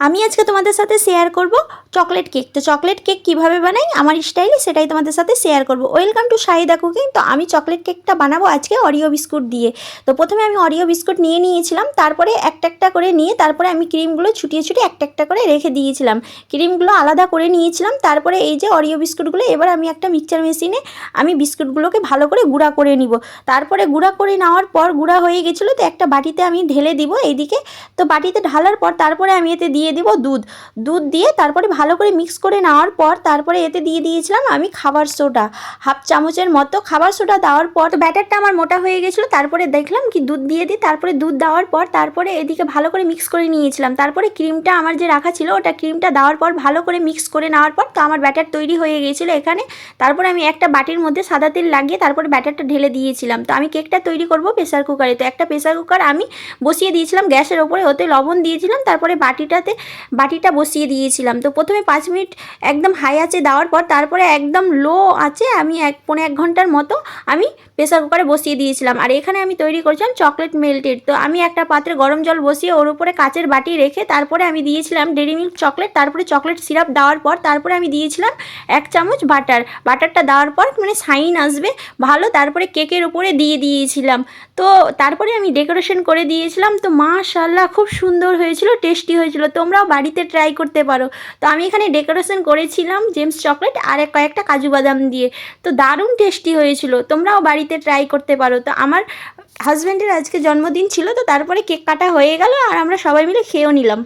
আমি আজকে তোমাদের সাথে শেয়ার করব চকলেট কেক। তো চকলেট কেক কীভাবে বানাই আমার স্টাইলে সেটাই তোমাদের সাথে শেয়ার করব। Welcome to Shahida cooking. তো আমি চকলেট কেকটা বানাবো আজকে অরিও বিস্কুট দিয়ে। তো প্রথমে আমি অরিও বিস্কুট নিয়ে নিয়েছিলাম, তারপরে একটা একটা করে নিয়ে তারপরে আমি ক্রিমগুলো ছুটিয়ে ছুটিয়ে একটা একটা করে রেখে দিয়েছিলাম। ক্রিমগুলো আলাদা করে নিয়েছিলাম। তারপরে এই যে অরিও বিস্কুটগুলো এবার আমি একটা মিক্সচার মেশিনে আমি বিস্কুটগুলোকে ভালো করে গুঁড়া করে নিব। তারপরে গুঁড়া করে নেওয়ার পর গুঁড়া হয়ে গেছিলো, তো একটা বাটিতে আমি ঢেলে দিব এইদিকে। তো বাটিতে ঢালার পর তারপরে আমি এতে দিয়ে দিব দুধ দিয়ে তারপরে ভালো করে মিক্স করে নেওয়ার পর তারপরে এতে দিয়ে দিয়েছিলাম আমি খাবার সোডা, হাফ চামচের মতো খাবার সোডা দেওয়ার পর ব্যাটারটা আমার মোটা হয়ে গেছিলো। তারপরে দেখলাম কি দুধ দিয়ে দিই, তারপরে দুধ দেওয়ার পর তারপরে এদিকে ভালো করে মিক্স করে নিয়েছিলাম। তারপরে ক্রিমটা আমার যে রাখা ছিল ওটা ক্রিমটা দেওয়ার পর ভালো করে মিক্স করে নেওয়ার পর তো আমার ব্যাটার তৈরি হয়ে গিয়েছিলো এখানে। তারপরে আমি একটা বাটির মধ্যে সাদা তেল লাগিয়ে তারপরে ব্যাটারটা ঢেলে দিয়েছিলাম। তো আমি কেকটা তৈরি করব প্রেসার কুকারে। তো একটা প্রেসার কুকার আমি বসিয়ে দিয়েছিলাম গ্যাসের ওপরে, ওতে লবণ দিয়েছিলাম, তারপরে বাটিটা বসিয়ে দিয়েছিলাম। তো প্রথমে 5 মিনিট একদম হাই আঁচে দেওয়ার পর তারপরে একদম লো আঁচে আমি পৌনে 1 ঘন্টার মতো আমি প্রেসার কুকারে বসিয়ে দিয়েছিলাম। আর এখানে আমি তৈরি করেছিলাম চকলেট মেল্টেড। তো আমি একটা পাত্রে গরম জল বসিয়ে ওর উপরে কাচের বাটি রেখে তারপরে আমি দিয়েছিলাম ডেরি মিল্ক চকলেট, তারপরে চকলেট সিরাপ দেওয়ার পর তারপরে আমি দিয়েছিলাম 1 চামচ বাটারটা দেওয়ার পর মানে শাইন আসবে ভালো, তারপরে কেকের উপরে দিয়ে দিয়েছিলাম। তো তারপরে আমি ডেকোরেশন করে দিয়েছিলাম। তো মাশাআল্লাহ খুব সুন্দর হয়েছিল, টেস্টি হয়েছিল, তোমরাও বাড়িতে ট্রাই করতে পারো। তো আমি এখানে ডেকোরেশন করেছিলাম জেমস চকলেট আর কয়েকটা কাজু বাদাম দিয়ে। তো দারুণ টেস্টি হয়েছিল, তোমরাও বাড়িতে ট্রাই করতে পারো। তো আমার হাজব্যান্ডের আজকে জন্মদিন ছিল, তো তারপরে কেক কাটা হয়ে গেল আর আমরা সবাই মিলে খেয়েও নিলাম।